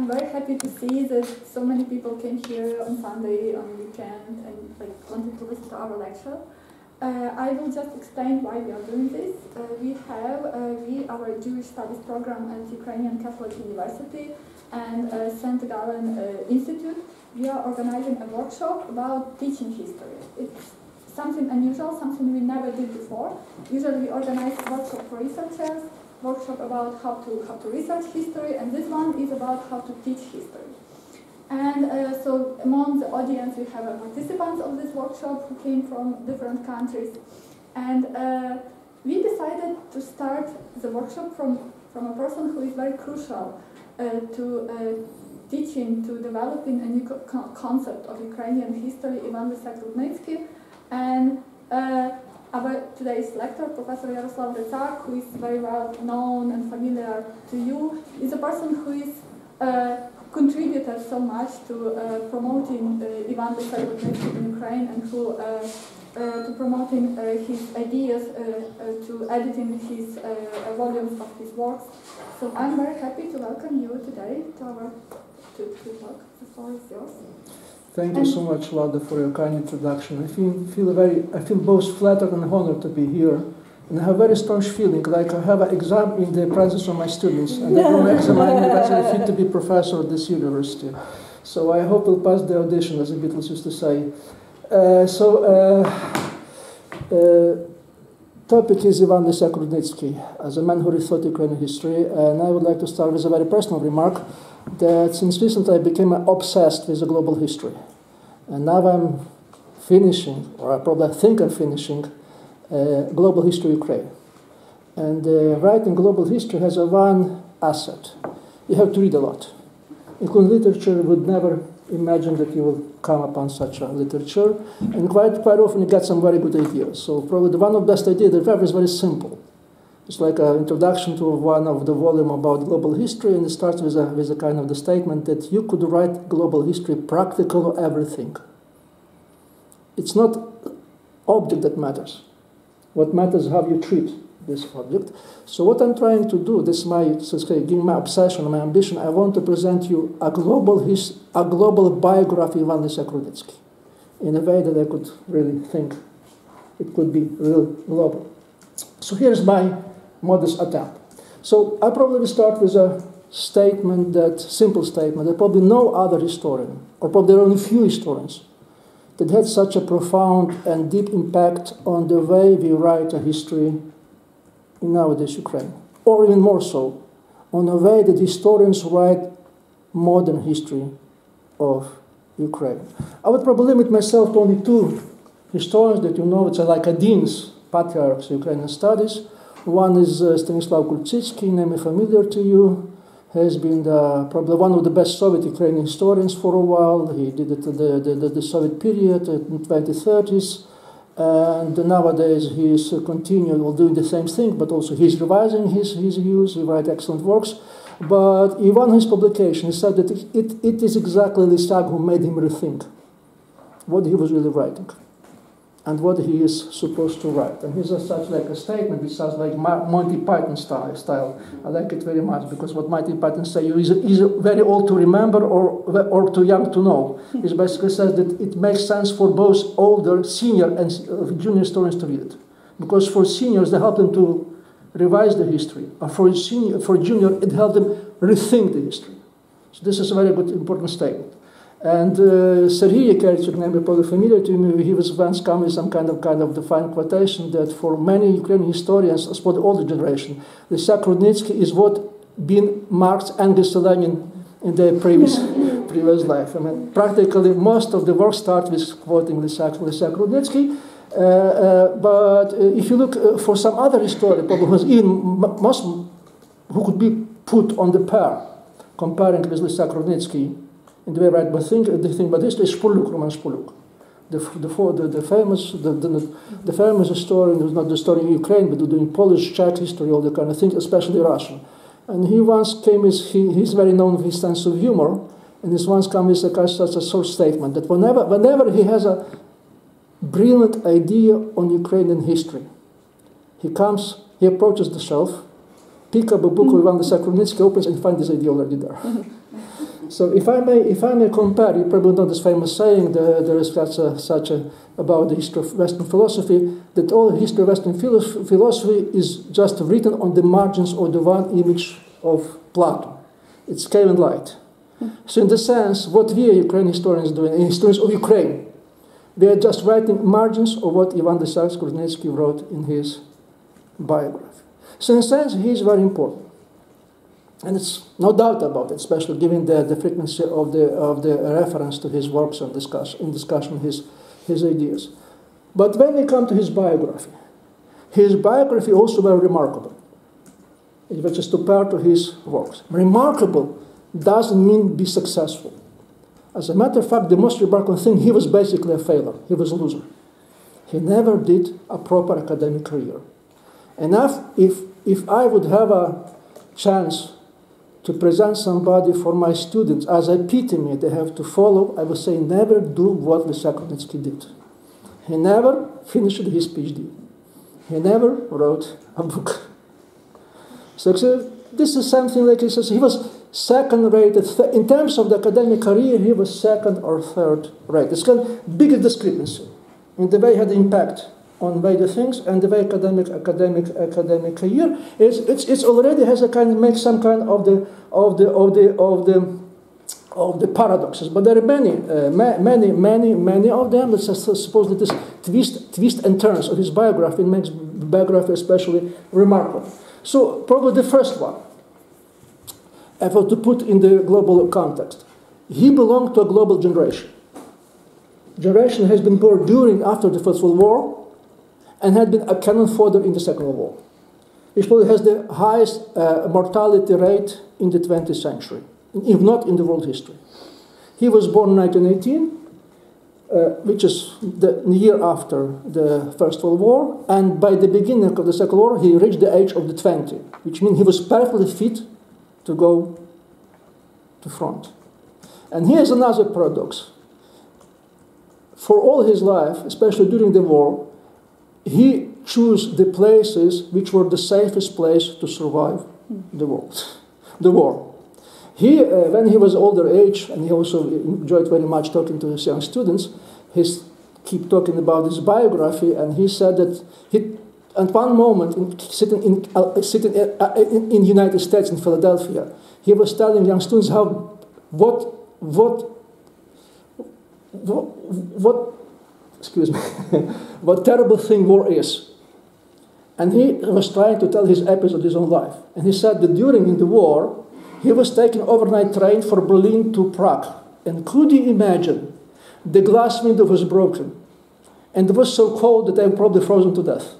I'm very happy to see that so many people came here on Sunday, on weekend, and wanted to listen to our lecture. I will just explain why we are doing this. We have our Jewish Studies program at Ukrainian Catholic University and Center Institute. We are organizing a workshop about teaching history. It's something unusual, something we never did before. Usually we organize workshop for researchers, workshop about how to research history, and this one is about how to teach history. And so among the audience we have participants of this workshop who came from different countries. And we decided to start the workshop from a person who is very crucial to teaching, to developing a new concept of Ukrainian history, Ivana Lисяка-Rudnicki. And our today's lecturer, Professor Yaroslava, who is very well known and familiar to you, is a person who is contributed so much to promoting Ivana Lисяка-Rudnicki in Ukraine and who to promoting his ideas, to editing his volumes of his works. So I'm very happy to welcome you today to our talk. The floor is yours. Thank you so much, Lada, for your kind introduction. I feel both flattered and honored to be here. And I have a very strong feeling, like I have an exam in the presence of my students, and they will examine me whether I fit to be professor at this university. So I hope I'll pass the audition, as the Beatles used to say. Topic is Ivana Lисяк-Rudnicki, as a man who rethought Ukrainian history, and I would like to start with a very personal remark that since recently I became obsessed with the global history. And now I'm finishing, or I probably think I'm finishing, Global History Ukraine. And writing global history has one asset. You have to read a lot. Including literature, you would never imagine that you will come upon such a literature. And quite often you get some very good ideas. So probably one of the best ideas that I have is very simple. It's like an introduction to one of the volume about global history, and it starts with a kind of the statement that you could write global history practical of everything. It's not object that matters. What matters is how you treat this object. So what I'm trying to do, this is my obsession, my ambition. I want to present you a global biography of Ivana Lисяк-Rudnicki in a way that I could really think it could be real global. So here's my modest attempt. So I probably will start with a simple statement that probably no other historian, or probably there are only few historians, that had such a profound and deep impact on the way we write a history in nowadays Ukraine, or even more so, on the way that historians write modern history of Ukraine. I would probably limit myself to only two historians that you know, which are like deans, patriarchs of Ukrainian studies. One is Stanislav Gulczycki, name is familiar to you. He has been probably one of the best Soviet Ukrainian historians for a while. He did it in the Soviet period in the 2030s. And nowadays he is continuing doing the same thing, but also he's revising his views. He writes excellent works. But in one of his publications, he said that it is exactly Lysyak who made him rethink what he was really writing and what he is supposed to write. And he's such like a statement which sounds like Monty Python style. I like it very much, because what Monty Python say is very old to remember or too young to know. It basically says that it makes sense for both older, senior and junior historians to read it. Because for seniors, they help them to revise the history. And for junior, it helps them rethink the history. So this is a very good, important statement. And Serhiy Yekelchuk, name is probably familiar to me, he was once come with some kind of defined quotation that for many Ukrainian historians, as for the older generation, Lysяк-Rudnicki is what been Marx, Engels, and Lenin in their previous life. I mean, practically most of the work starts with quoting Lysяк-Rudnicki. But if you look for some other historian, probably who could be put on the pair, comparing with Lysяк-Rudnicki, in the way right, but the thing about history is Roman Spurluk, the famous historian who's not the story in Ukraine, but doing Polish, Czech history, all the kind of things, especially Russian. And he once came with, he's very known for his sense of humor, and he once came with such a short statement that whenever he has a brilliant idea on Ukrainian history, he approaches the shelf, pick up a book of Ivana Lисяк-Rudnicki, opens and finds this idea already there. So if I may compare, you probably know this famous saying, there is such a about the history of Western philosophy, that all history of Western philosophy is just written on the margins of the one image of Plato. It's cave and light. So in the sense, what we Ukrainian historians do, historians of Ukraine, we are just writing margins of what Ivana Lисяк-Rudnicki wrote in his biography. So in a sense, he is very important. And it's no doubt about it, especially given the frequency of the reference to his works and discussion his ideas. But when we come to his biography also very remarkable, which is to pair to his works. Remarkable doesn't mean be successful. As a matter of fact, the most remarkable thing, he was basically a failure. He was a loser. He never did a proper academic career. And if I would have a chance to present somebody for my students as a epitome they have to follow, I would say never do what Lysyak-Rudnicki did. He never finished his PhD. He never wrote a book. So this is something like he says, he was second-rated. In terms of the academic career, he was second or third-rate. It's kind of biggest discrepancy in the way he had impact on various things and the way academic career it's already has a kind of make some kind of the paradoxes. But there are many of them. Let's suppose that this twist and turns of his biography makes biography especially remarkable. So probably the first one, to put in the global context, he belonged to a global generation. Generation has been born during, after the First World War, and had been a cannon fodder in the Second World War. He probably has the highest mortality rate in the 20th century, if not in the world history. He was born in 1918, which is the year after the First World War, and by the beginning of the Second World War, he reached the age of the 20, which means he was perfectly fit to go to front. And here's another paradox. For all his life, especially during the war, he chose the places which were the safest place to survive the war. He, when he was older age, and he also enjoyed very much talking to his young students, he keep talking about his biography, and he said that he, at one moment, sitting in the United States, in Philadelphia, he was telling young students how what terrible thing war is. And he was trying to tell his episode of his own life. And he said that during the war, he was taking overnight train from Berlin to Prague. And could you imagine? The glass window was broken. And it was so cold that they were probably frozen to death.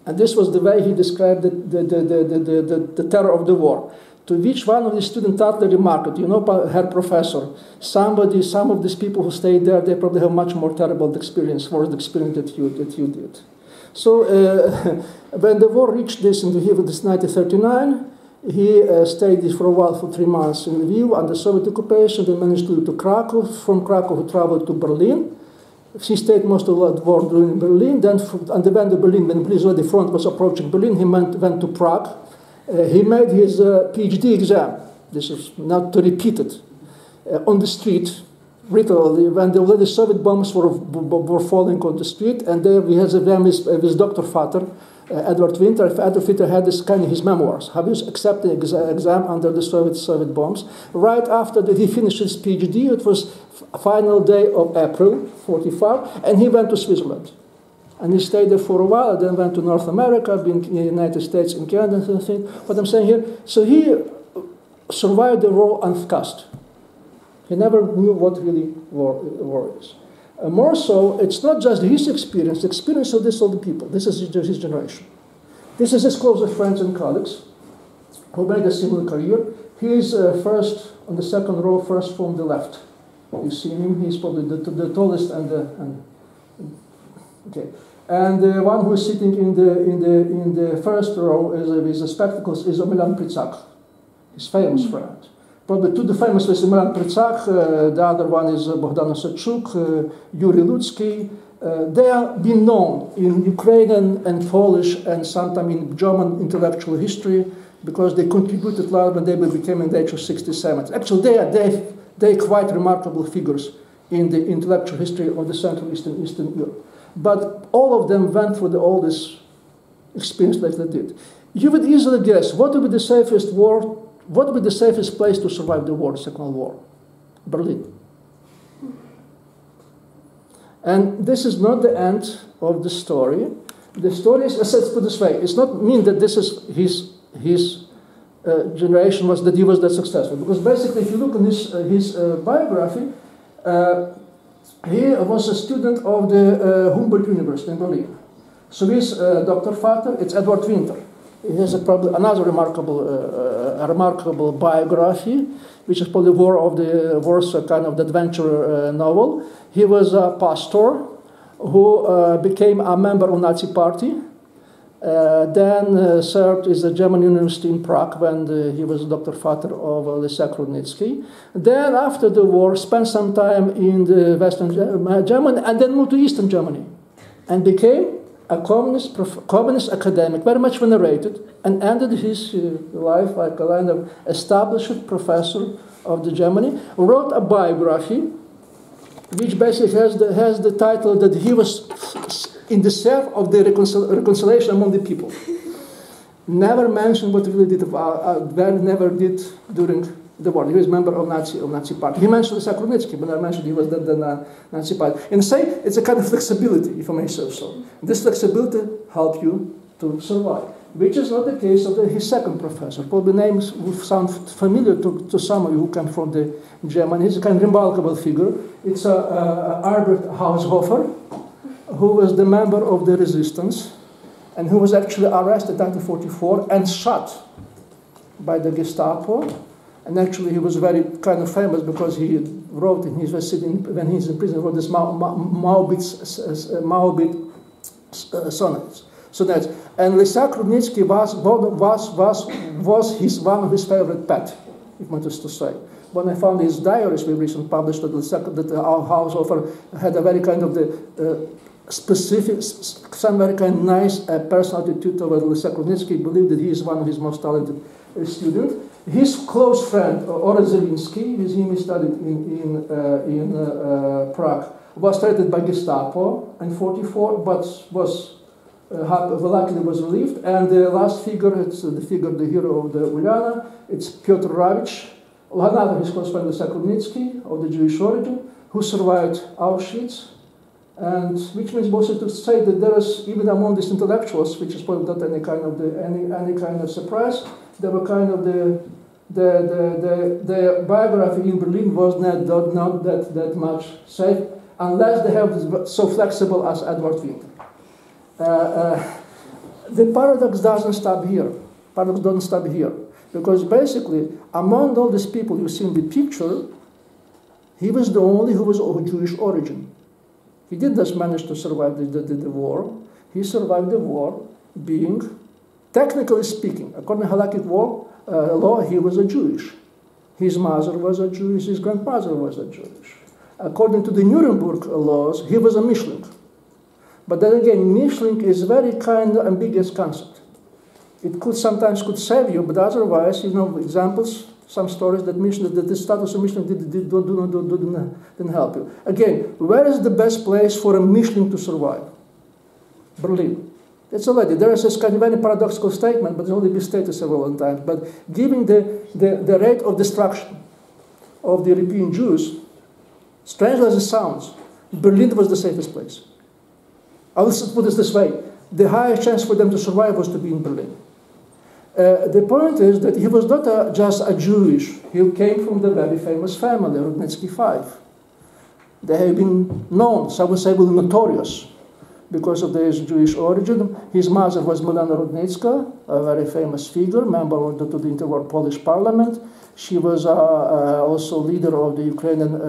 And this was the way he described the terror of the war. To which one of his students totally remarked, you know, Herr Professor, some of these people who stayed there, they probably have much more terrible experience, worse experience that you did. So when the war reached this in Lviv in 1939, he stayed for a while for 3 months in Lviv under Soviet occupation, then managed to go to Krakow. From Krakow he traveled to Berlin. He stayed most of the war during Berlin. Then on the way to Berlin, when the front was approaching Berlin, he went to Prague. He made his PhD exam. This is not to repeat it. On the street, literally, when the Soviet bombs were falling on the street, and there we had the exam with Dr. Vater, Edward Winter. Edward Winter had this kind of his memoirs, how he was accepting exam under the Soviet bombs. Right after that, he finished his PhD. It was final day of April '45, and he went to Switzerland. And he stayed there for a while, then went to North America, been in the United States and Canada, and something. What I'm saying here, so he survived the war unscathed. He never knew what really war is. More so, it's not just his experience, the experience of all the people. This is his generation. This is his closest friends and colleagues who made a similar career. He is first on the second row, first from the left. You see him, he's probably the tallest okay. And the one who is sitting in the first row with the spectacles is Milan Pritsak, his famous friend. Probably two the famous is Milan Pritsak. The other one is Bogdan Ossadchuk, Yuri Ludzki. They are been known in Ukrainian and Polish and sometimes in German intellectual history. because they contributed a lot when they became in the age of 67. Actually, they are quite remarkable figures in the intellectual history of the Central Eastern Europe. But all of them went through all this experience like they did. You would easily guess what would be the safest place to survive the war, the Second World War? Berlin. And this is not the end of the story. The story is, let's put it this way, it's not mean that this is his generation that he was that successful. Because basically, if you look at his biography, he was a student of the Humboldt University in Berlin. So his Dr. Vater, it's Edward Winter. He has probably another remarkable biography, which is probably War's kind of the adventure novel. He was a pastor who became a member of Nazi Party, then served as a German university in Prague when he was Dr. Vater of Lysyak-Rudnytsky. Then after the war, spent some time in the Western Germany and then moved to Eastern Germany and became a communist academic, very much venerated, and ended his life like a kind of established professor of the Germany. Wrote a biography, which basically has the title that he was in the service of the reconciliation among the people. Never mentioned what he really did, never did during the war. He was a member of Nazi Party. He mentioned Lysyak-Rudnicki, but I mentioned he was the Nazi Party. And say it's a kind of flexibility, if I may say so. This flexibility helped you to survive, which is not the case of his second professor. Probably names will sound familiar to some of you who come from the Germany. He's a kind of remarkable figure. It's Albert Haushofer, who was the member of the resistance and who was actually arrested in 1944 and shot by the Gestapo. And actually, he was very kind of famous because he wrote, when he's in prison, he wrote this Maubit sonnets. And Lysyak-Rudnicki was one of his favorite pet, if one is to say. When I found his diaries we recently published, that our Haushofer had a very kind of the specific, some very kind of nice personal attitude toward Lysyak-Rudnicki. Believed that he is one of his most talented students. His close friend, Orest Zelinsky, with him he studied in Prague, was treated by Gestapo in 1944, but luckily was relieved. And the last figure, it's the hero of the Ulyana, it's Piotr Ravich, another his close friend, Lysyak-Rudnicki, of the Jewish origin, who survived Auschwitz. And which means also to say that there is, even among these intellectuals, which is probably not any kind of surprise, there were kind of the biography in Berlin was not that much safe, unless they have so flexible as Edward Winter. The paradox doesn't stop here. Paradox doesn't stop here, because basically among all these people you see in the picture, he was the only who was of Jewish origin. He didn't just manage to survive the war. He survived the war being, technically speaking, according to halakhic law, he was a Jewish. His mother was a Jewish, his grandmother was a Jewish. According to the Nuremberg laws, he was a Mischling. But then again, Mischling is very kind of ambiguous concept. It sometimes could save you, but otherwise, examples, some stories that the status of Mischling didn't help you. Again, where is the best place for a Mischling to survive? Berlin. It's already, there is this kind of very paradoxical statement, but it's only been stated several times. But given the rate of destruction of the European Jews, strange as it sounds, Berlin was the safest place. I'll put it this way, the highest chance for them to survive was to be in Berlin. The point is that he was not just a Jewish, he came from the very famous family, Rudnytsky 5. They have been known, some would say notorious, because of their Jewish origin. His mother was Milena Rudnytska, a very famous figure, member of the interwar Polish parliament. She was also leader of the Ukrainian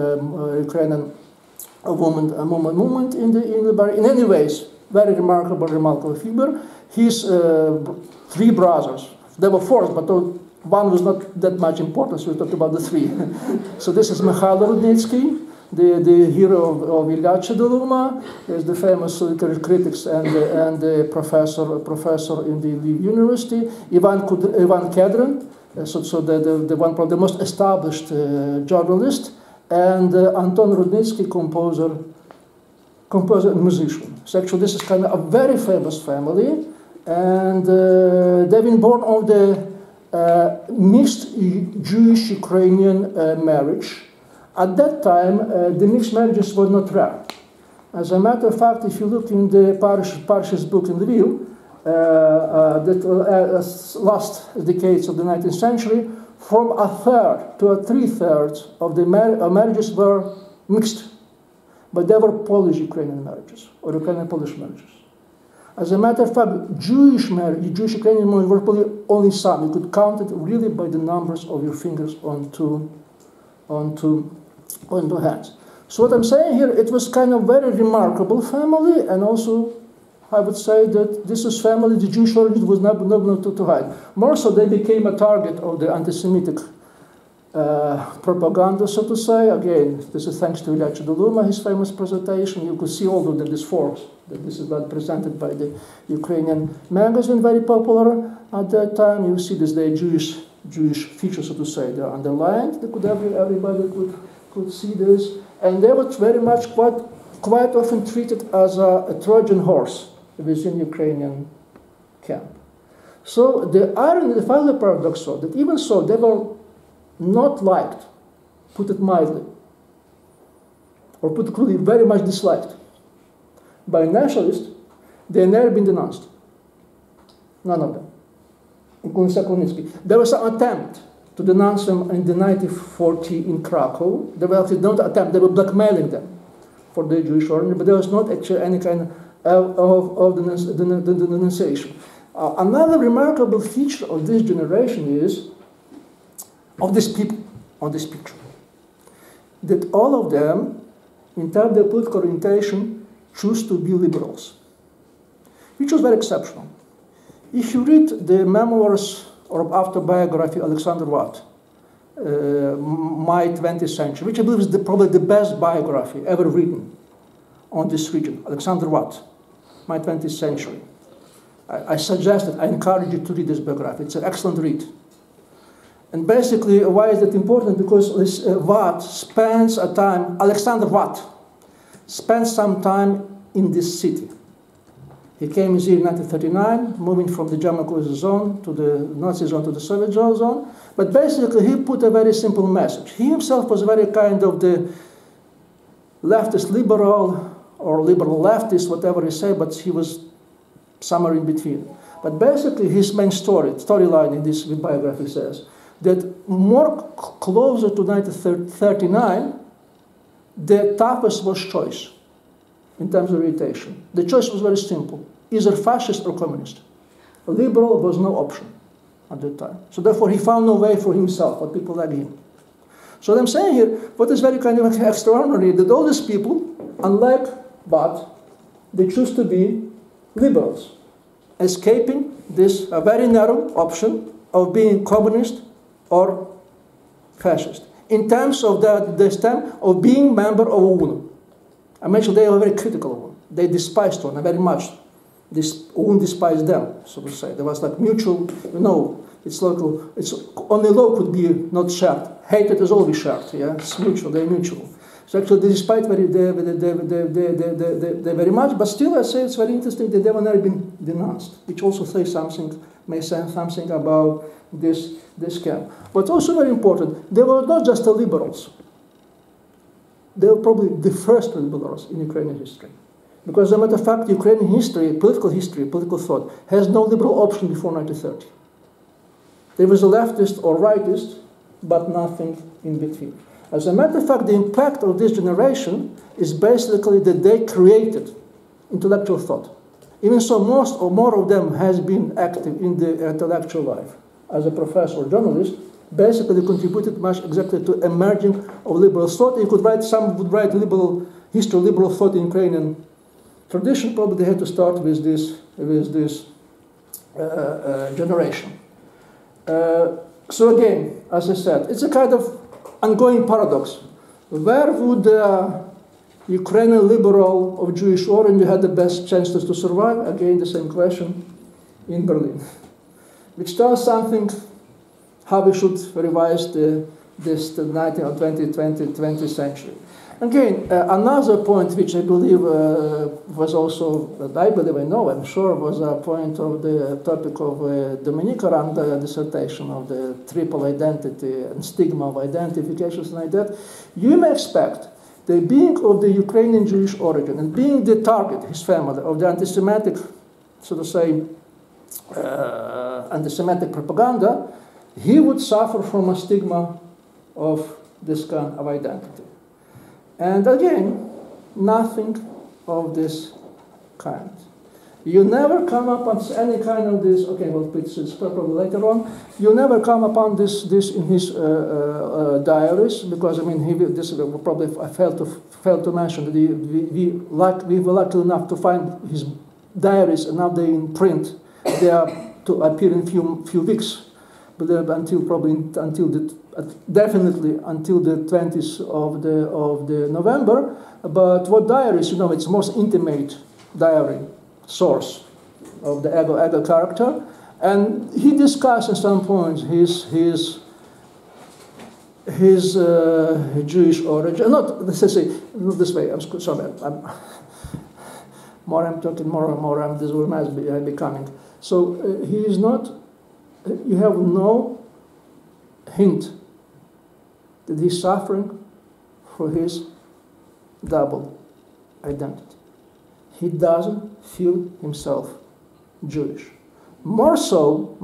woman movement in any ways, very remarkable figure. His three brothers, there were four, but one was not that much important, so we talked about the three. So this is Mikhail Rudnytsky, the hero of Ilya Chedoluma. There's the famous literary critics and the professor in the Lviv University, Ivan Kedrin, so the one probably the most established journalist, and Anton Rudnytsky, composer and musician. So actually this is kind of a very famous family, and they've been born of the mixed Jewish-Ukrainian marriage. At that time, the mixed marriages were not rare. As a matter of fact, if you look in the Parsh's book in Lviv, that last decades of the 19th century, from a third to a three-thirds of the marriages were mixed. But they were Polish-Ukrainian marriages, or Ukrainian-Polish marriages. As a matter of fact, Jewish-Ukrainian marriages were probably only some. You could count it really by the numbers of your fingers on two hands. So what I'm saying here, it was kind of very remarkable family, and also I would say that this is family, the Jewish origin was not to hide. More so, they became a target of the anti-Semitic propaganda, so to say. Again, this is thanks to Ilya Chedoluma, his famous presentation. You could see all of this force, that this is not presented by the Ukrainian magazine, very popular at that time. You see this, the Jewish features, so to say, they're underlined. Everybody could see this. And they were very much quite often treated as a Trojan horse within Ukrainian camp. So the irony, the final paradox, so that even so, they were not liked, put it mildly, or put it crudely, very much disliked by nationalists. They never been denounced. None of them, including Lysyak-Rudnicki. There was an attempt to denounce them in the 1940 in Krakow. They were actually not an attempt, they were blackmailing them for the Jewish origin, but there was not actually any kind of denunciation. Another remarkable feature of this generation is, of these people on this picture, that all of them, in terms of their political orientation, choose to be liberals, which was very exceptional. If you read the memoirs or autobiography of Alexander Watt, My 20th Century, which I believe is probably the best biography ever written on this region, Alexander Watt, My 20th Century. I suggest it, I encourage you to read this biography. It's an excellent read. And basically, why is that important? Because Alexander Watt spent some time in this city. He came here in 1939, moving from the German Coast zone to the Nazi zone to the Soviet zone. But basically, he put a very simple message. He himself was very kind of the leftist liberal, or liberal leftist, whatever you say, but he was somewhere in between. But basically, his main storyline in this biography says that more closer to 1939, the toughest was choice in terms of orientation. The choice was very simple, either fascist or communist. Liberal was no option at that time. So therefore he found no way for himself, or people like him. So what I'm saying here, what is very kind of extraordinary, that all these people, unlike Watt, they choose to be liberals, escaping this very narrow option of being communist or fascist, in terms of this time of being member of UNO. I mentioned they were very critical of UNO. They despised UNO very much. UNO despised them, so to say. There was like mutual, it's local, only love could be not shared. Hatred is always shared, yeah? It's mutual, they're mutual. So actually they despise they very much, but still I say it's very interesting that they have never been denounced, which also may say something about this camp. But also very important, they were not just the liberals. They were probably the first liberals in Ukrainian history. Because as a matter of fact, Ukrainian history, political thought, has no liberal option before 1930. There was a leftist or rightist, but nothing in between. As a matter of fact, the impact of this generation is basically that they created intellectual thought. Even so, most or more of them has been active in the intellectual life. As a professor or journalist, basically contributed much exactly to emerging of liberal thought. You could write, some would write liberal history, liberal thought in Ukrainian tradition. Probably they had to start with this generation. So again, as I said, it's a kind of ongoing paradox Where would the Ukrainian liberal of Jewish origin had the best chances to survive? Again, the same question, in Berlin. Which tells something how we should revise the 19th or 20th century. Again, another point which I believe was also, I'm sure, was a point of the topic of Dominique Aranda dissertation of the triple identity and stigma of identifications like that. You may expect the being of the Ukrainian Jewish origin and being the target, his family, of the anti-Semitic, so to say, anti-Semitic propaganda, he would suffer from a stigma of this kind of identity. And again, nothing of this kind. You never come upon any kind of this, okay, well, it's probably later on, you never come upon this in his diaries, because, I mean, this probably I failed to mention that we were lucky enough to find his diaries, and now they're in print. They are to appear in few weeks, but definitely until the 20th of the November. But what diaries? You know, it's most intimate diary source of the ego character, and he discussed at some point his Jewish origin. Not let's say not this way. I'm sorry. I'm talking more. This will be becoming. So he is not. You have no hint that he's suffering for his double identity. He doesn't feel himself Jewish. More so,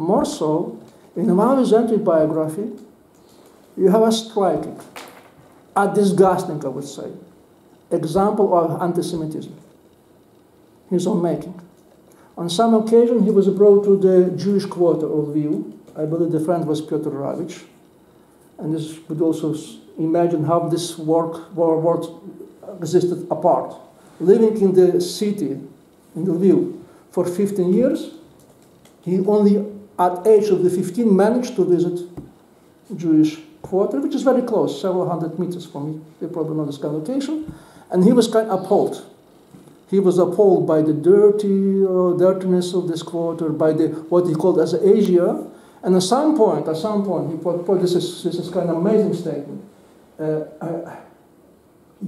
in Ivana Lysya's biography, you have a striking, a disgusting, I would say, example of anti-Semitism, his own making. On some occasion, he was brought to the Jewish quarter of Lviv. I believe the friend was Piotr Ravich. And this would also imagine how this world existed apart. Living in the city, in Lviv, for 15 years, he only at age of the 15 managed to visit Jewish quarter, which is very close, several hundred meters from me. You probably know this kind of location. And he was kind of appalled. He was appalled by the dirtiness of this quarter, by what he called as Asia. And at some point, he put this is kind of amazing statement.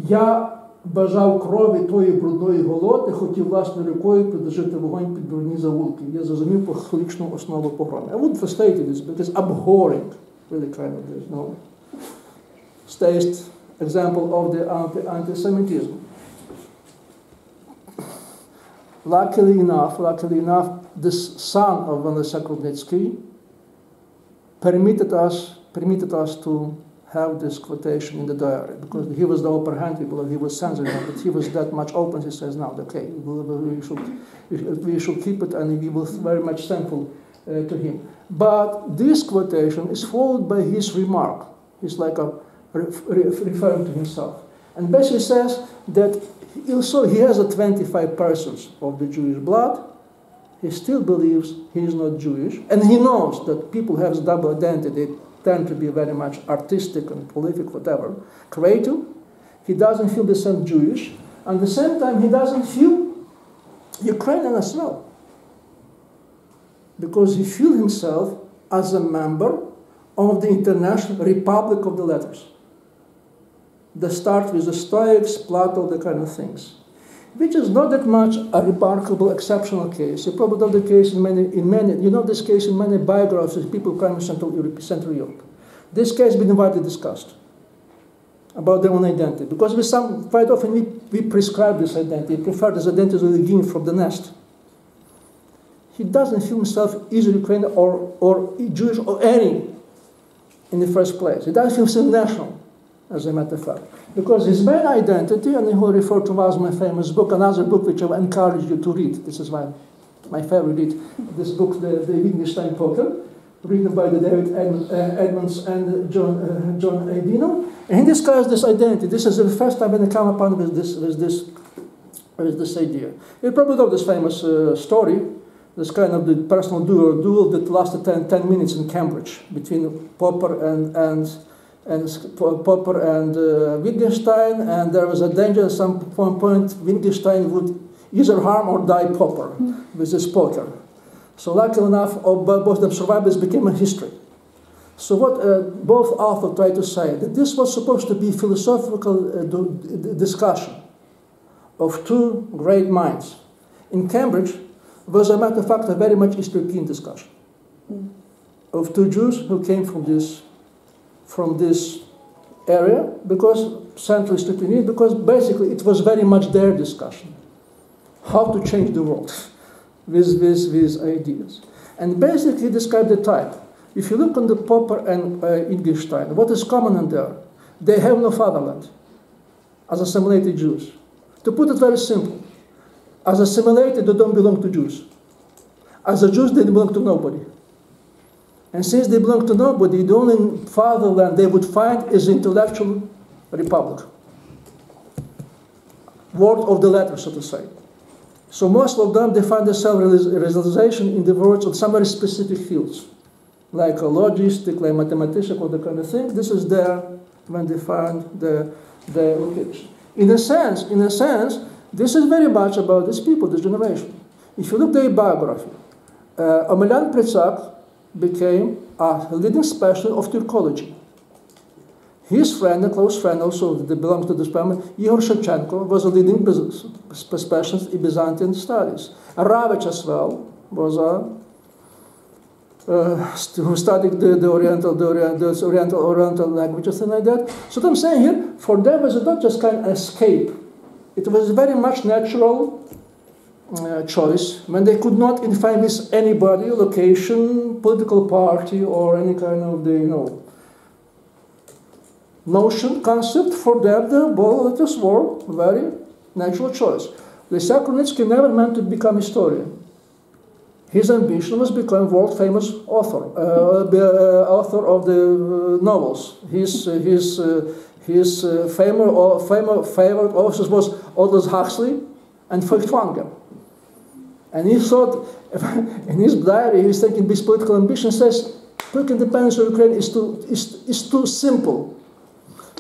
Я бажав крові тої брудної голоти, хотів власною рукою підложити вогонь під брудні завулки. Я зрозумів психологічну основу погроми. I wouldn't frustrate this, but it's abhorring, really kind of, there's no staged example of the anti-Semitism. Luckily enough, this son of Ivana Lysyak-Rudnicki permitted us to have this quotation in the diary, because he was the upper hand, he was censoring it, but he was that much open, he says, now, okay, we should keep it, and we will very much thankful to him. But this quotation is followed by his remark. He's like referring to himself. And basically says that also he has 25 persons of the Jewish blood. He still believes he is not Jewish, and he knows that people have double identity. They tend to be very much artistic and prolific, whatever, creative. He doesn't feel the same Jewish, and at the same time he doesn't feel Ukrainian as well, because he feels himself as a member of the International Republic of the Letters. They start with the Stoics, Plato, the kind of things, which is not that much a remarkable, exceptional case. You probably know the case in many. You know this case in many biographies of people coming from Central Europe. This case has been widely discussed about their own identity, because quite often we prescribe this identity, prefer this identity to the gene from the nest. He doesn't feel himself either Ukrainian or Jewish or any in the first place. He doesn't feel himself national, as a matter of fact. Because his main identity, and he will refer to as my famous book, another book which I encourage you to read. This is my favorite read. This book, the Wittgenstein Poker, written by the David Edmonds and John Adino. And he discussed this identity. This is the first time when I come upon with this idea. You probably know this famous story, this kind of the personal duel that lasted 10 minutes in Cambridge between Popper and Popper and Wittgenstein, and there was a danger at some point Wittgenstein would either harm or die Popper with his poker. So luckily enough, both of them survived. This became a history. So what both authors try to say, that this was supposed to be philosophical discussion of two great minds. In Cambridge was, a matter of fact, a very much East European discussion of two Jews who came from this area, because Central East European, because basically it was very much their discussion, how to change the world with ideas. And basically describe the type. If you look on the Popper and Wittgenstein, what is common in there? They have no fatherland as assimilated Jews. To put it very simple, as assimilated, they don't belong to Jews. As a Jews, they belong to nobody. And since they belong to nobody, the only fatherland they would find is intellectual republic. Word of the letter, so to say. So most of them, they find their self-realization in the words of some very specific fields, like a logistic, like mathematician, or the kind of thing. This is there when they find the location. In a sense, this is very much about these people, this generation. If you look at their biography, Omelian Pritsak became a leading specialist of Turkology. His friend, a close friend also that belongs to this family, Igor Shevchenko, was a leading specialist in Byzantine studies. Ravich as well was who studied the Oriental languages and like that. So what I'm saying here, for them was not just kind of escape. It was very much natural choice when they could not identify with anybody, location, political party, or any kind of notion, concept. For them, the letters were very natural choice. Lysyak-Rudnicki never meant to become a historian. His ambition was to become world famous author of the novels. His favorite authors was Aldous Huxley and Feuchtwanger. And he thought, in his diary, he's taking this political ambition, says, quick independence of Ukraine is too simple.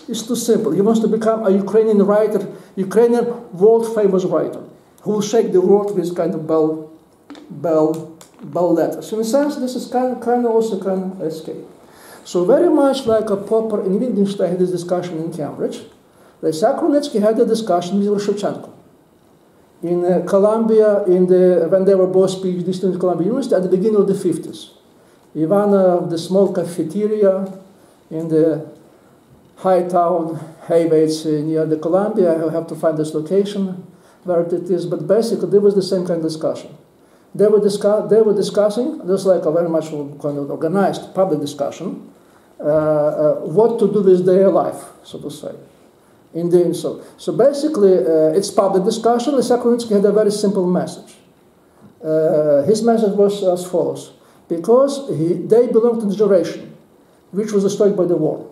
It's too simple. He wants to become a Ukrainian writer, Ukrainian world-famous writer, who will shake the world with kind of bell letters. In a sense, this is kind of also kind of escape. So very much like a Popper and Wittgenstein had this discussion in Cambridge, Lysyak-Rudnicki had a discussion with Shevchenko. In Columbia, when they were both PhD students at Columbia University at the beginning of the 50s. Ivana, the small cafeteria in the high town, Hayways near the Columbia, I have to find this location where it is, but basically there was the same kind of discussion. They were discussing, this like a very much kind of organized public discussion, what to do with their life, so to say. So basically, it's public discussion. Lysyak-Rudnicki had a very simple message. His message was as follows: because they belonged to the generation which was destroyed by the war,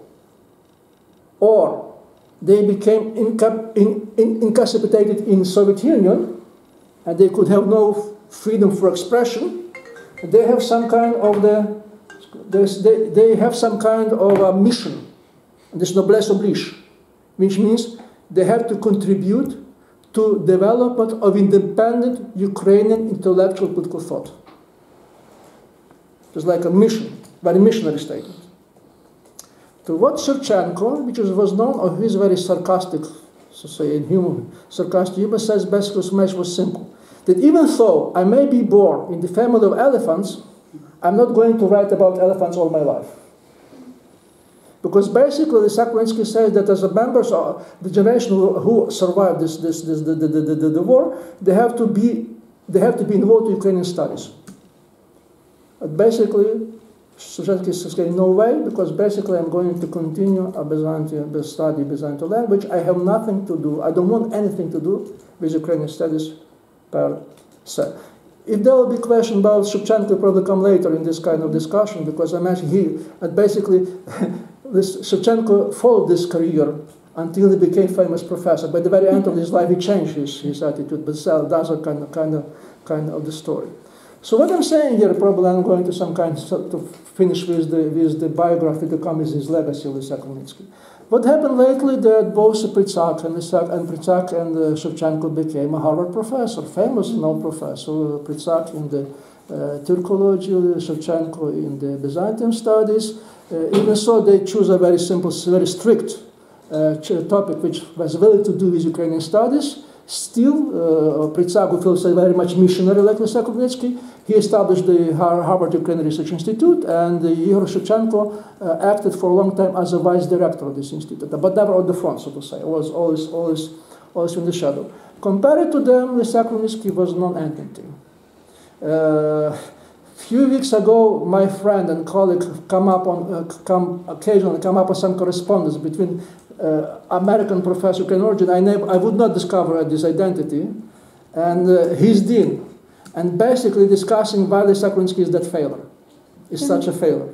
or they became incapacitated in Soviet Union, and they could have no freedom for expression. They have some kind of a mission, this noblesse oblige, which means they have to contribute to development of independent Ukrainian intellectual political thought. It's like a mission, very missionary statement. To what Shevchenko, which was known of his very sarcastic, so say in humor, sarcastic humor, says basically his message was simple: that even though I may be born in the family of elephants, I'm not going to write about elephants all my life. Because basically, Lysyak-Rudnicki says that as a members of the generation who survived the war, they have to be involved in Ukrainian studies. But basically, Shevchenko says, no way, because basically I'm going to continue a study Byzantine language. I have nothing to do. I don't want anything to do with Ukrainian studies per se. If there will be question about Shevchenko, probably come later in this kind of discussion, because I mentioned basically Shevchenko followed this career until he became famous professor. By the very end of his life, he changed his attitude, but that's a kind of the story. So what I'm saying here, probably I'm going to some kind to finish with the biography to come with his legacy of Lysyak-Rudnicki. What happened lately that both Pritsak and Shevchenko became a Harvard professor, famous known professor. Pritsak in the Turkology, Shevchenko in the Byzantine studies. Even so, they choose a very simple, very strict topic, which was really to do with Ukrainian studies. Still, Pritsak, who feels very much missionary like Lysyak-Rudnicki, he established the Harvard Ukrainian Research Institute, and Igor Shevchenko acted for a long time as a vice director of this institute, but never on the front, so to say. Was always in the shadow. Compared to them, Lysyak-Rudnicki was non-entity. Few weeks ago, my friend and colleague occasionally come up with some correspondence between American professor Ukrainian origin. I would not discover this identity, and his dean, and basically discussing why Lysyak-Rudnicki is that failure, is such a failure.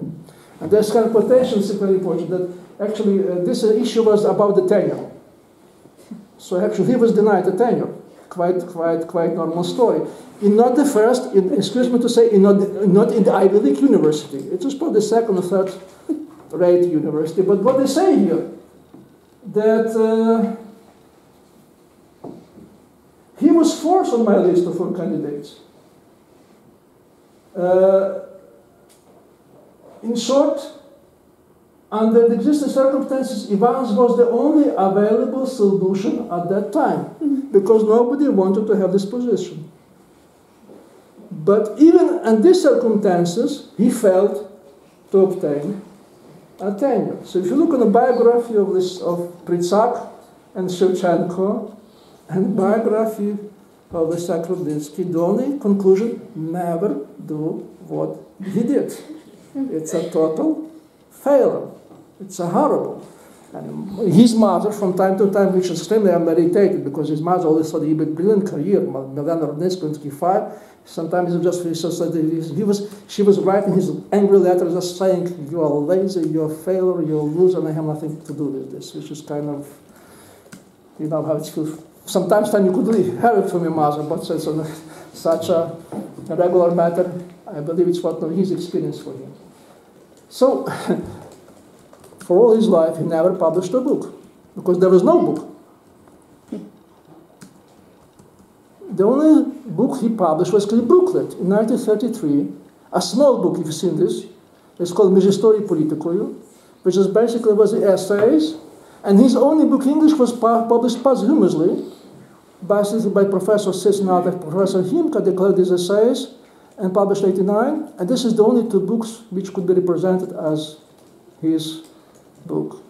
And there's kind of quotations very important that actually this issue was about the tenure. So actually he was denied the tenure. Quite normal story. Not the first, excuse me to say, not in the Ivy League university. It was probably the second or third rate university. But what they say here, that he was fourth on my list of 4 candidates. In short, under the existing circumstances, Ivan's was the only available solution at that time, because nobody wanted to have this position. But even in these circumstances, he failed to obtain a tenure. So if you look at the biography of Pritsak and Shevchenko, and biography of Lysyak-Rudnicki, the only conclusion, never do what he did. It's a total failure. It's a horrible. And his mother, from time to time, which is extremely unmeditated, because his mother always thought he had a brilliant career, Milena Rudnytsky 5. Sometimes she was writing his angry letters just saying, you are lazy, you're a failure, you're a loser, and I have nothing to do with this, which is kind of, you know how it feels. Sometimes you could hear it from your mother, but it's such a regular matter. I believe it's what his experience for him. So, for all his life, he never published a book, because there was no book. The only book he published was a booklet in 1933, a small book, if you've seen this. It's called Mizhistoriy Politikою, which is basically was the essays, and his only book in English was published posthumously by Professor Sisnat, Professor Himka declared these essays and published 1989, and this is the only 2 books which could be represented as his book,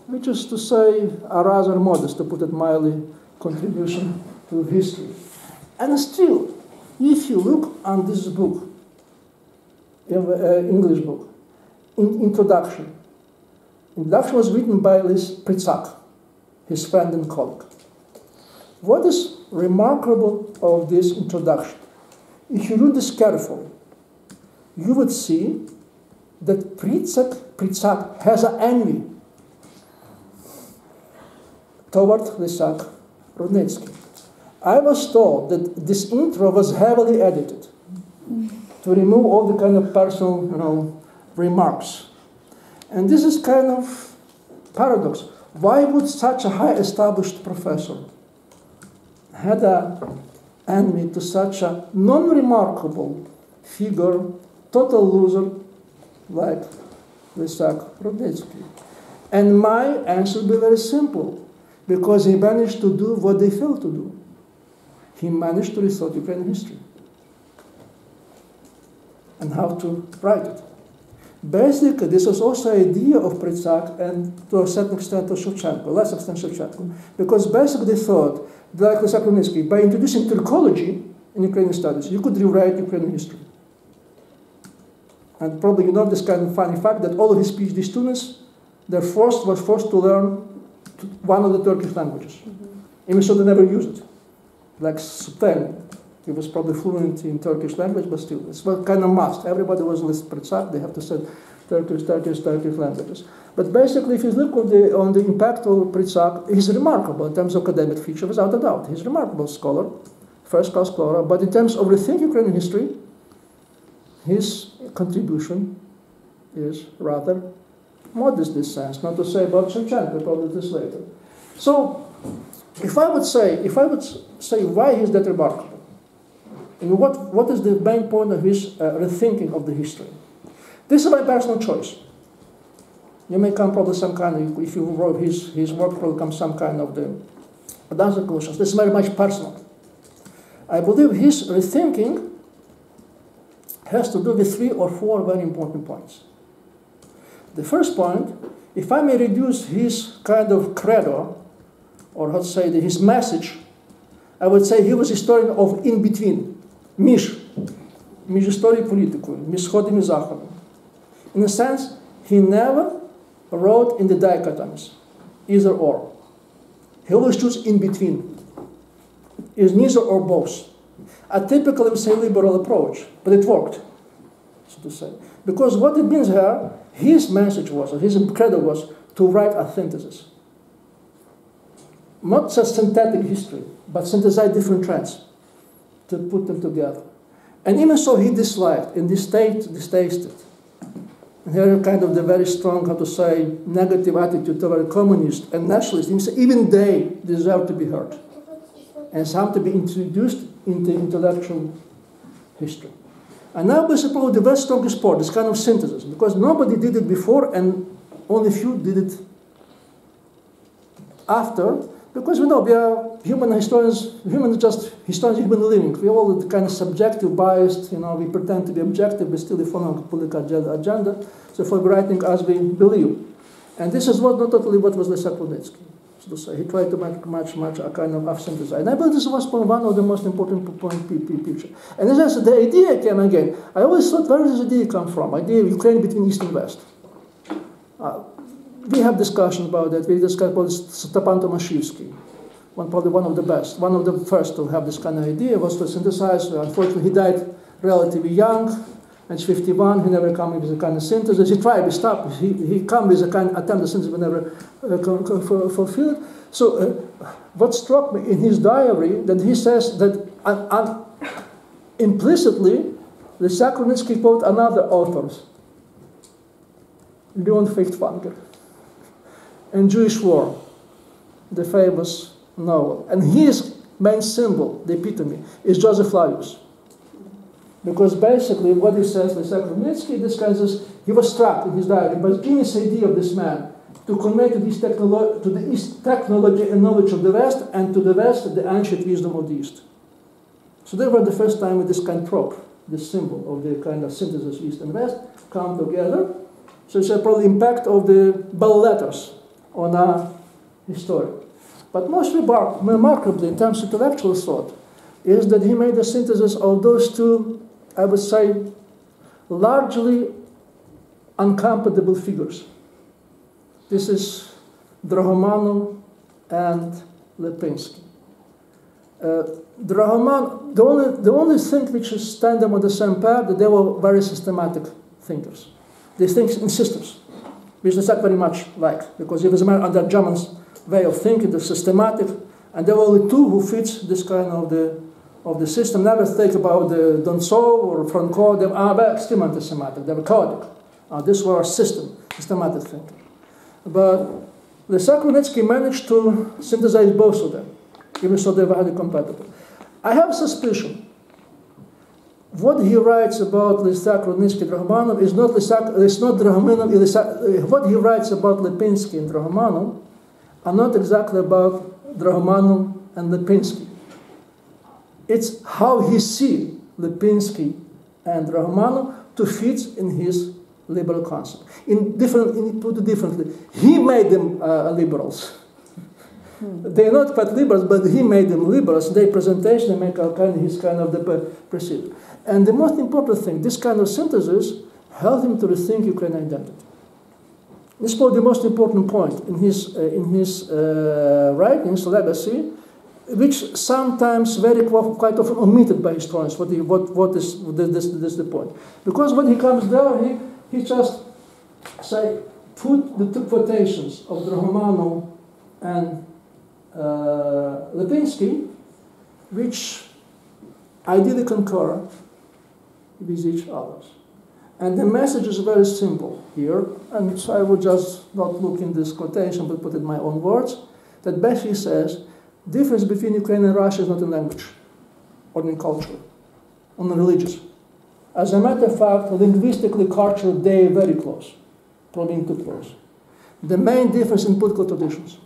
which is to say a rather modest, to put it mildly, contribution to history. And still, if you look on this book, English book, introduction was written by Pritsak, his friend and colleague. What is remarkable of this introduction? If you read this carefully, you would see that Pritsak has an envy toward Lysyak-Rudnicki. I was told that this intro was heavily edited to remove all the kind of personal, remarks. And this is kind of paradox. Why would such a high established professor had an envy to such a non-remarkable figure, total loser like Lysyak-Rudnicki? And my answer would be very simple, because he managed to do what they failed to do. He managed to rethought Ukrainian history and how to write it. Basically, this was also an idea of Pritsak and to a certain extent of Shevchenko, less extent Shevchenko, because basically they thought, like Lysyak-Rudnicki, by introducing Turkology in Ukrainian studies, you could rewrite Ukrainian history. And probably you know this kind of funny fact that all of his PhD students, were forced to learn one of the Turkish languages, even so they never used it. Like Sultan, he was probably fluent in Turkish language, but still, it's kind of must. Everybody was listed Pritsak, they have to say Turkish languages. But basically, if you look on the impact of Pritsak, he's remarkable in terms of academic feature, without a doubt. He's a remarkable scholar, first-class scholar, but in terms of rethinking Ukrainian history, his contribution is rather modest in this sense, not to say about Shevchenko, probably this later. So, if I would say why is that remarkable, and what is the main point of his rethinking of the history? This is my personal choice. You may come probably some kind of, if you wrote his work, probably come some kind of the other conclusions. This is very much personal. I believe his rethinking has to do with 3 or 4 very important points. The first point, if I may reduce his kind of credo, or how to say his message, I would say he was a historian of in-between, між історією і політикою, між Сходом і Заходом. In a sense, he never wrote in the dichotomies, either or. He always chose in between. Is neither or both. A typical, we say, liberal approach, but it worked, so to say. Because what it means here, his message was, or his credo was, to write a synthesis. Not just synthetic history, but synthesize different trends, to put them together. And even so, he disliked and distasted. And here kind of the very strong, how to say, negative attitude toward communists and nationalists. He said even they deserve to be heard. And some to be introduced into intellectual history. And now basically the very strongest part, this kind of synthesis, because nobody did it before and only few did it after, because we know we are human historians, historians of human living. We all kind of subjective, biased, we pretend to be objective, but still we follow a political agenda. So for writing as we believe. And this is not totally what was Lysyak-Rudnicki. So to say, he tried to make much a kind of synthesis. And I believe this was one of the most important picture. And as the idea came again, I always thought, where does this idea come from? Idea of Ukraine between East and West. We have discussions about that. We discussed about Stepan Tomaszewski, probably one of the best, one of the first to have this kind of idea, was to synthesize. Unfortunately, he died relatively young, age 51. He never came with a kind of synthesis. He tried, he stopped. He came with a kind of attempt to synthesis, but never fulfilled. So, what struck me in his diary that he says that implicitly, Lysyak-Rudnicki quote another authors, Leon Feuchtwanger, and Jewish War, the famous novel. And his main symbol, the epitome, is Joseph Flavius. Because basically what he says, Lysyak-Rudnicki discusses, he was struck in his diary by the genius idea of this man to convey to the East technology and knowledge of the West, and to the West the ancient wisdom of the East. So they were the first time with this kind of trope, this symbol of the kind of synthesis East and West, come together. So it's probably impact of the bell letters on our history. But most remarkably, in terms of intellectual thought, is that he made a synthesis of those two, I would say, largely uncompatible figures. This is Drahomanov and Lipinski. Drahomanov, the only thing which is stand them on the same path, that they were very systematic thinkers. They think in systems, which Lysyak very much like, because he was under German's way of thinking, the systematic, and there were only two who fit this kind of the system. Never think about the Donceau or Franco. They were extremely anti-Semitic. They were chaotic. This was systematic thinking. But Lysyak-Rudnicki managed to synthesize both of them, even so they were highly compatible. I have a suspicion. What he writes about Lysyak-Rudnicki and Drahomanov is not Drahomanov. What he writes about Lipinski and Drahomanov are not exactly about Drahomanov and Lipinski. It's how he sees Lipinski and Drahomanov to fit in his liberal concept. Put it differently, he made them liberals. They're not quite liberals, but he made them liberals. Their presentation, they make his kind of the perceived. And the most important thing, this kind of synthesis helped him to rethink Ukrainian identity. This is probably the most important point in his writings, legacy, which sometimes quite often omitted by historians. What is the point? Because when he comes there, he just put the two quotations of Drahomanov and Lipinski, which ideally concur, with each other. And the message is very simple here, and so I would just not look in this quotation, but put it in my own words, that basically says, difference between Ukraine and Russia is not in language, or in culture, or in religious. As a matter of fact, linguistically, culturally, they are very close, probably too close. The main difference in political traditions,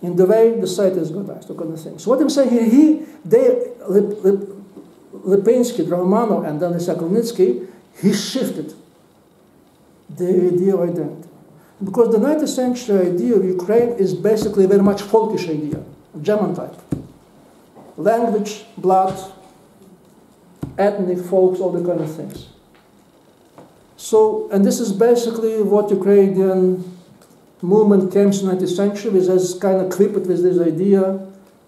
in the way the society is organized, all kind of things. So what I'm saying here, Lipinsky, Romanov, and then Lysyak-Rudnicki, he shifted the idea of identity. Because the 19th century idea of Ukraine is basically a very much folkish idea, German type. Language, blood, ethnic folks, all the kind of things. So, and this is basically what Ukrainian movement came to the 19th century, which has kind of equipped with this idea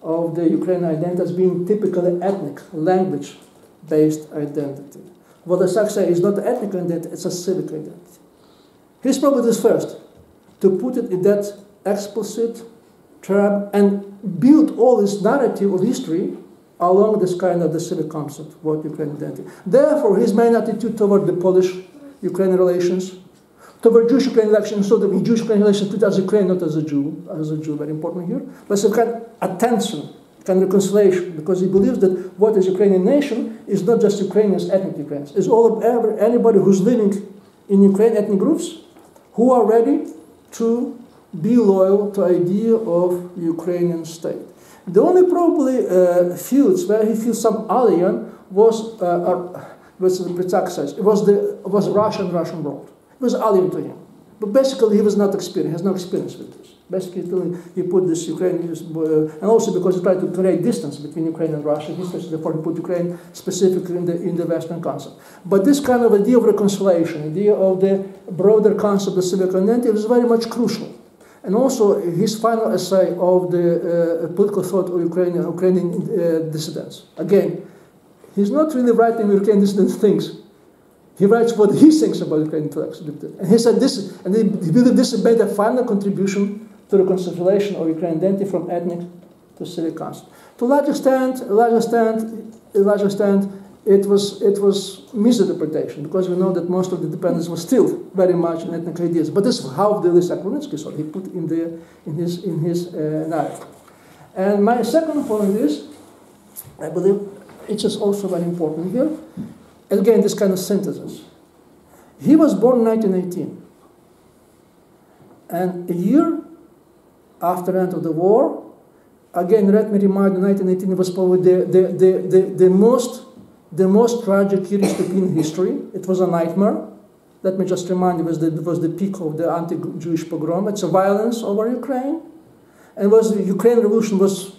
of the Ukrainian identity as being typically ethnic, language-based identity. What Lysyak says is not an ethnic identity, it's a civic identity. He's probably the first to put it in that explicit term and build all this narrative of history along this kind of the civic concept, what Ukrainian identity. Therefore, his main attitude toward the Polish-Ukrainian relations, toward Jewish-Ukrainian relations, so that in Jewish-Ukrainian relations, put as Ukraine, not as a Jew, very important here, but some kind of attention, kind of reconciliation, because he believes that what is Ukrainian nation is not just Ukrainians, ethnic Ukrainians. It's all of anybody who's living in Ukraine, ethnic groups, who are ready to be loyal to the idea of Ukrainian state. The only probably fields where he feels some alien was, Gricaca says, it was Russian world. It was alien to him. But basically he was not experienced, has no experience with this. Basically he put this Ukrainian, and also because he tried to create distance between Ukraine and Russia, therefore he put Ukraine specifically in the Western concept. But this kind of idea of reconciliation, idea of the broader concept of civic identity is very much crucial. And also his final essay of the political thought of Ukrainian dissidents. Again, he's not really writing Ukrainian dissident things. He writes what he thinks about Ukrainian intellectuals. And he said this, and he believed this made a final contribution to the reconciliation of Ukrainian identity from ethnic to civic concept. To a large extent, it was misinterpretation, because we know that most of the dependence was still very much in ethnic ideas. But this is how the Lysyak-Rudnicki saw it. He put in his narrative. And my second point is, I believe, which is also very important here, again, this kind of synthesis. He was born in 1918. And a year after the end of the war, again, let me remind you, 1918 was probably the most tragic year in European history. It was a nightmare. Let me just remind you, it was the peak of the anti-Jewish pogrom. It's a violence over Ukraine. And the Ukrainian Revolution was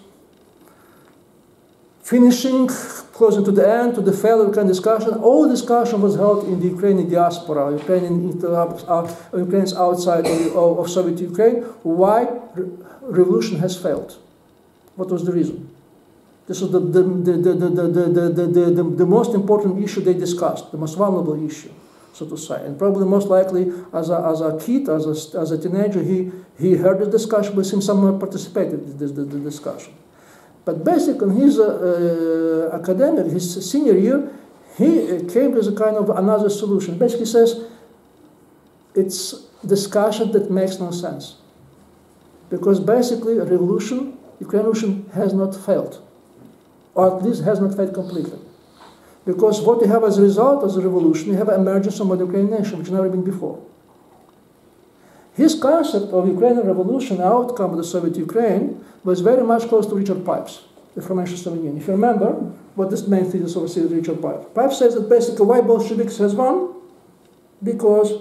finishing, closing to the end, to the failure of Ukrainian discussion. All discussion was held in the Ukrainian diaspora, Ukrainians outside of Soviet Ukraine. Why revolution has failed? What was the reason? This was the most important issue they discussed, the most vulnerable issue, so to say. And probably most likely, as a kid, as a teenager, he heard the discussion, but him someone participated in the discussion. But basically, in his academic, his senior year, he came with a kind of another solution. Basically says, it's discussion that makes no sense. Because basically, a revolution, Ukrainian revolution has not failed. Or at least has not failed completely. Because what you have as a result of the revolution, you have an emergence of the Ukrainian nation, which has never been before. His concept of Ukrainian revolution, outcome of the Soviet Ukraine, was very much close to Richard Pipes, the formation of the Soviet Union. If you remember, what this main thesis of Richard Pipes. Pipes says that basically why Bolsheviks has won? Because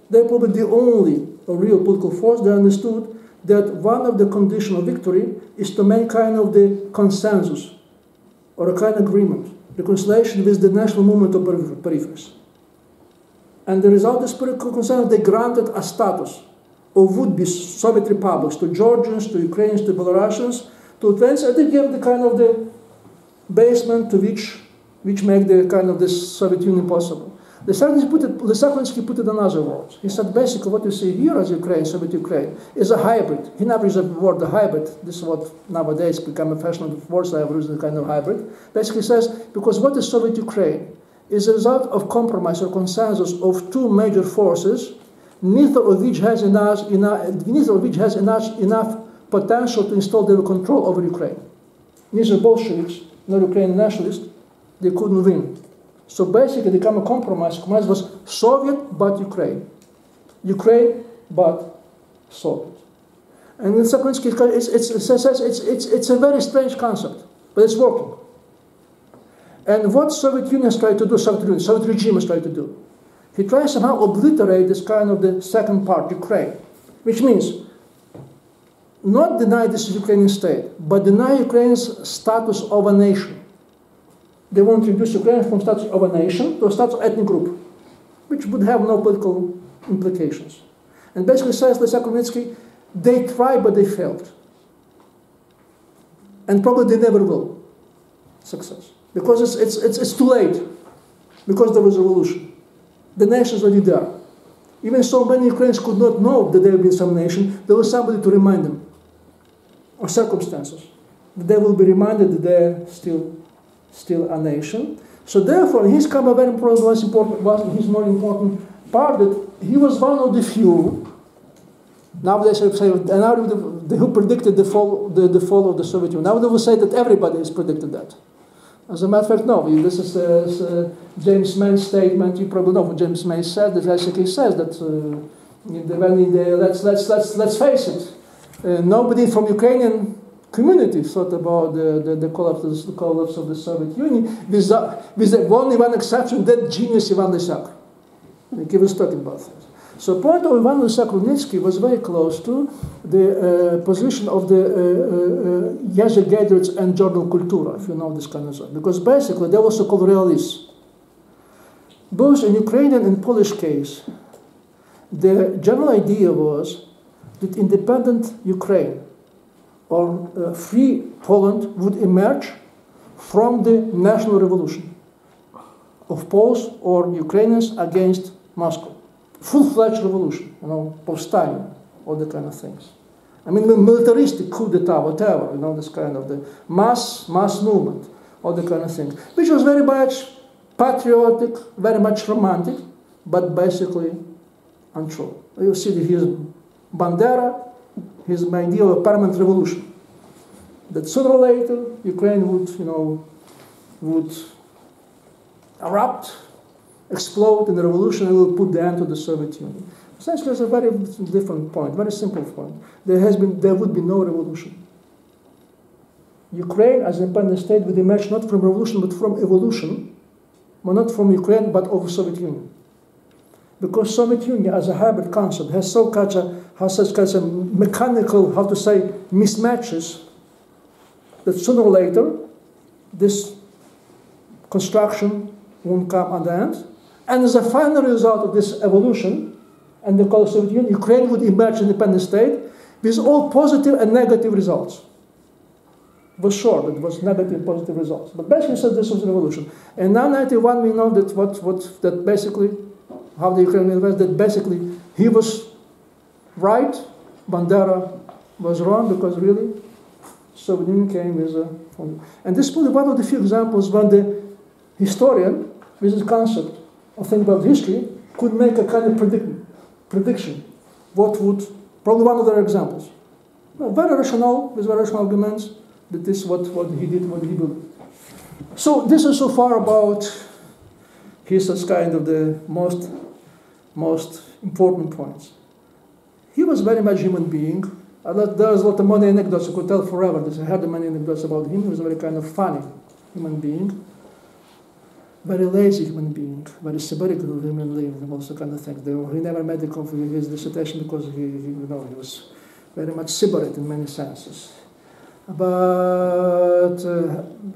they're probably the only real political force. They understood that one of the conditions of victory is to make kind of the consensus, or a kind of agreement, reconciliation with the national movement of peripheries. And the result of this consensus, they granted a status of would-be Soviet republics to Georgians, to Ukrainians, to Belarusians, to Ukrainians, and they gave the kind of the basement to which make the kind of this Soviet Union possible. Lysyak-Rudnicki put it in other words. He said basically what you see here as Ukraine, Soviet Ukraine, is a hybrid. He never used the word the hybrid. This is what nowadays become a fashionable word, so I have used the kind of hybrid. Basically says, because what is Soviet Ukraine? is a result of compromise or consensus of two major forces, neither of which has enough potential to install their control over Ukraine. Neither Bolsheviks nor Ukrainian nationalists, they couldn't win. So basically, they became a compromise. Compromise was Soviet but Ukraine. Ukraine but Soviet. And in Lysyak-Rudnicki, it's a very strange concept, but it's working. And what Soviet Union has tried to do, Soviet regime has tried to do, he tries somehow obliterate this kind of the second part, Ukraine, which means not deny this Ukrainian state, but deny Ukraine's status of a nation. They want to reduce Ukraine from status of a nation to a status of ethnic group, which would have no political implications. And basically says Lysyak-Rudnicki, they tried but they failed. And probably they never will success. Because it's too late. Because there was a revolution. The nation is already there. Even so many Ukrainians could not know that there will be some nation, there was somebody to remind them of circumstances. That they will be reminded that they're still a nation. So therefore, he's come a very important, his more important part, that he was one of the few, nowadays I would say, who predicted the fall of the Soviet Union. Now they will say that everybody has predicted that. As a matter of fact, no. This is James May's statement. You probably know what James May said. That basically says that let's face it, nobody from Ukrainian community thought about the collapse of the Soviet Union, with only one exception, that genius Ivana Lysyak. He was talking about that. So the point of Ivana Lysyak-Rudnicki was very close to the position of the Jerzy Gedrich and Journal Kultura, if you know this kind of stuff. Because basically they were also called realists. Both in Ukrainian and Polish case, the general idea was that independent Ukraine or free Poland would emerge from the national revolution of Poles or Ukrainians against Moscow. Full-fledged revolution, post-Stalin, all the kind of things. I mean, militaristic coup d'etat, whatever, this kind of the mass movement, all the kind of things, which was very much patriotic, very much romantic, but basically untrue. You see that his Bandera, his idea of a permanent revolution, that sooner or later Ukraine would erupt, explode in the revolution, and will put the end to the Soviet Union. Essentially, it's a very different point, very simple point. There would be no revolution. Ukraine, as an independent state, would emerge not from revolution, but from evolution, but not from Ukraine, but of the Soviet Union. Because Soviet Union, as a hybrid concept, has such a mechanical, mismatches, that sooner or later, this construction won't come at the end. And as a final result of this evolution, and the Soviet Union, Ukraine would emerge an independent state with all positive and negative results. It was sure that it was negative and positive results. But basically said this was a revolution. And now 91 we know that that basically, how the Ukrainian was, that basically he was right, Bandera was wrong, because really Soviet Union came with a... And this is one of the few examples when the historian, with his concept of thinking about history, could make a kind of prediction. What would, probably one of their examples. Very rational, with very rational arguments, that this is what he did, what he believed. So this is so far about his kind of the most important points. He was very much a human being. There's a lot of many anecdotes I could tell forever. I heard many anecdotes about him. He was a very kind of funny human being. Very lazy human being, very sabbatical human being, and also kind of things. He never made his dissertation because he was very much sybarite in many senses. But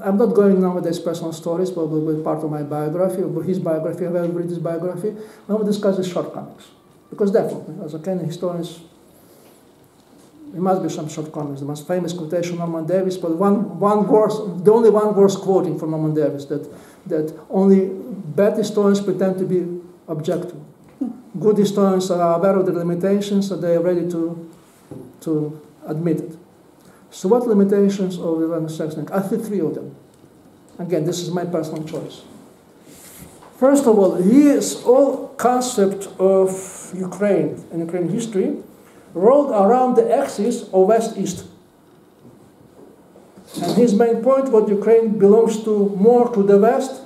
I'm not going nowadays personal stories, probably part of my biography, or his biography. I will read his biography. I will discuss his shortcomings. Because definitely, as a kind of historian, there must be some shortcomings. The most famous quotation from Norman Davis, but the only one worth quoting from Norman Davis, that only bad historians pretend to be objective. Good historians are aware of their limitations, and they are ready to admit it. So what limitations of Ivana Lysyak-Rudnicki? I think three of them. Again, this is my personal choice. First of all, his whole concept of Ukraine and Ukrainian history rolled around the axis of West-East. And his main point was Ukraine belongs to more to the West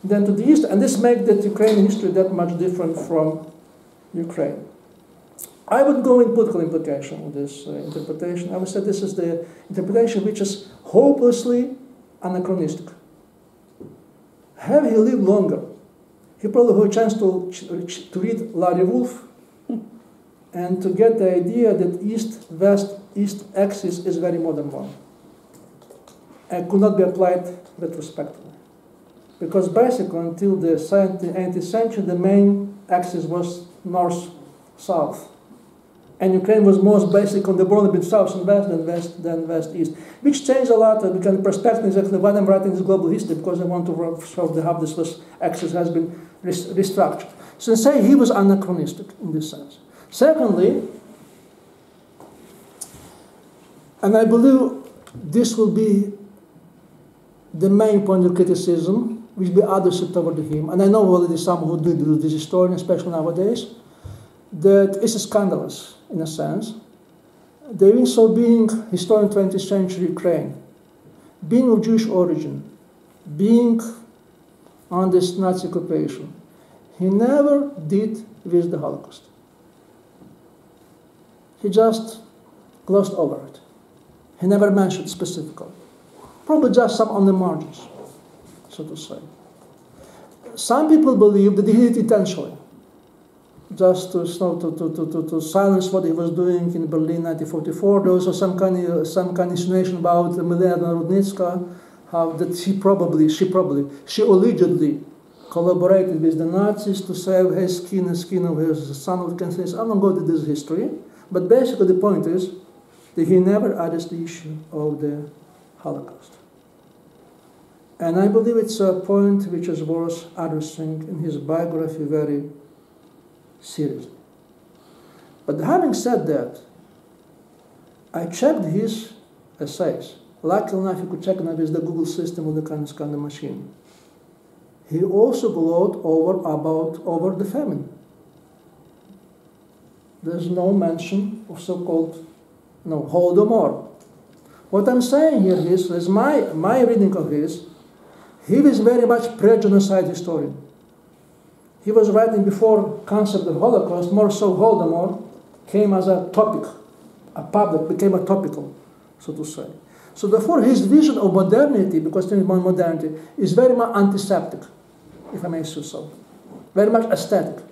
than to the East, and this makes that Ukrainian history that much different from Ukraine. I would go in political implication of this interpretation. I would say this is the interpretation which is hopelessly anachronistic. Had he lived longer, he probably had a chance to read Larry Wolff and to get the idea that East-West-East axis is a very modern one and could not be applied retrospectively. Because basically until the 18th century, the main axis was north-south. And Ukraine was most basic on the border between south and west than west-east, which changed a lot. It became perspective exactly why I'm writing this global history, because I want to show how this axis has been restructured. So say he was anachronistic in this sense. Secondly, and I believe this will be the main point of criticism, which will be addressed toward him, and I know already some who do this historian, especially nowadays, that it's scandalous, in a sense, that even so being historian 20th century Ukraine, being of Jewish origin, being on this Nazi occupation, he never did with the Holocaust. He just glossed over it. He never mentioned specifically. Probably just some on the margins, so to say. Some people believe that he did it intentionally, just to silence what he was doing in Berlin 1944. There was also some kind of insinuation about Ivana Rudnytsky, how that she allegedly collaborated with the Nazis to save his skin and skin of his son. We can say, I'm not going to this history, but basically the point is that he never addressed the issue of the Holocaust. And I believe it's a point which is worth addressing in his biography very seriously. But having said that, I checked his essays. Luckily enough, you could check them with the Google system or the kind of machine. He also wrote over the famine. There's no mention of so-called Holodomor. What I'm saying here is my reading of his, he was very much pre-genocide historian. He was writing before concept of Holocaust, more so Holodomor came as a topic, became a topical, so to say. So therefore his vision of modernity, because modernity, is very much antiseptic, if I may say so. Very much aesthetic.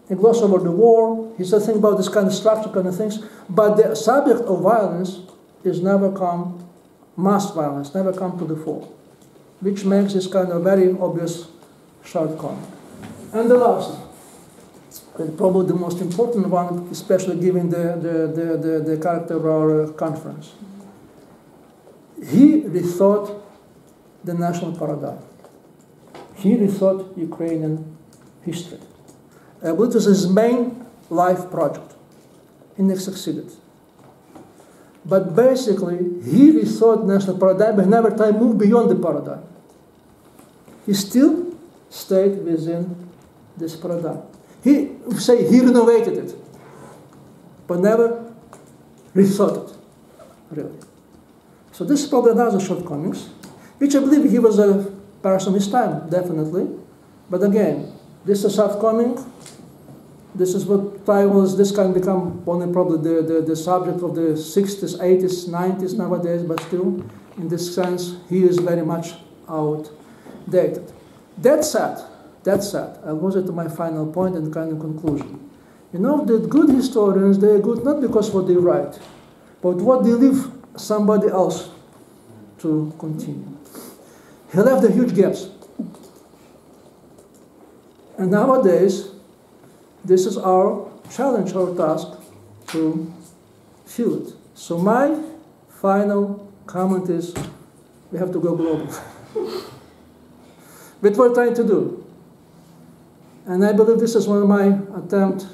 He glosses over the war, he says things about this kind of structure, kind of things, but the subject of violence is never come, mass violence, never come to the fore, which makes this kind of very obvious shortcoming. And the last, and probably the most important one, especially given the character of our conference. He rethought the national paradigm. He rethought Ukrainian history. I believe this is his main life project. He never succeeded. But basically, he rethought national paradigm, but never tried to move beyond the paradigm. He still stayed within this paradigm. He renovated it, but never rethought it, really. So this is probably another shortcomings, which I believe he was a person of his time, definitely. But again, this is a shortcoming. This is what this can become only probably the subject of the 60s, 80s, 90s nowadays, but still, in this sense, he is very much outdated. That said, I'll go to my final point and kind of conclusion. You know, the good historians, they are good not because what they write, but what they leave somebody else to continue. He left the huge gaps. And nowadays, this is our challenge, our task, to fill it. So my final comment is, we have to go global. What we're trying to do. And I believe this is one of my attempts,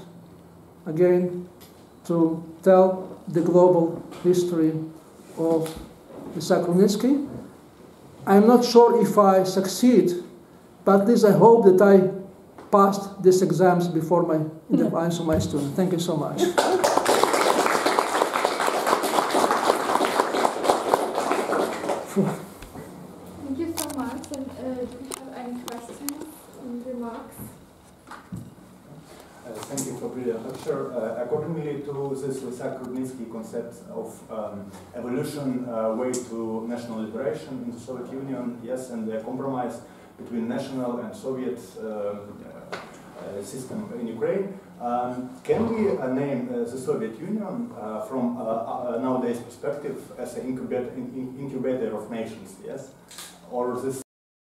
again, to tell the global history of Lysyak-Rudnicki. I'm not sure if I succeed But at least I hope that I passed these exams before the answer my student. Thank you so much. Thank you so much. And do you have any questions and remarks? Thank you for brilliant lecture. Accordingly to this Lysyak-Rudnytsky concept of evolution, way to national liberation in the Soviet Union, yes, and the compromise between national and Soviet system in Ukraine. Can we name the Soviet Union from nowadays perspective as an incubator of nations, yes? Or this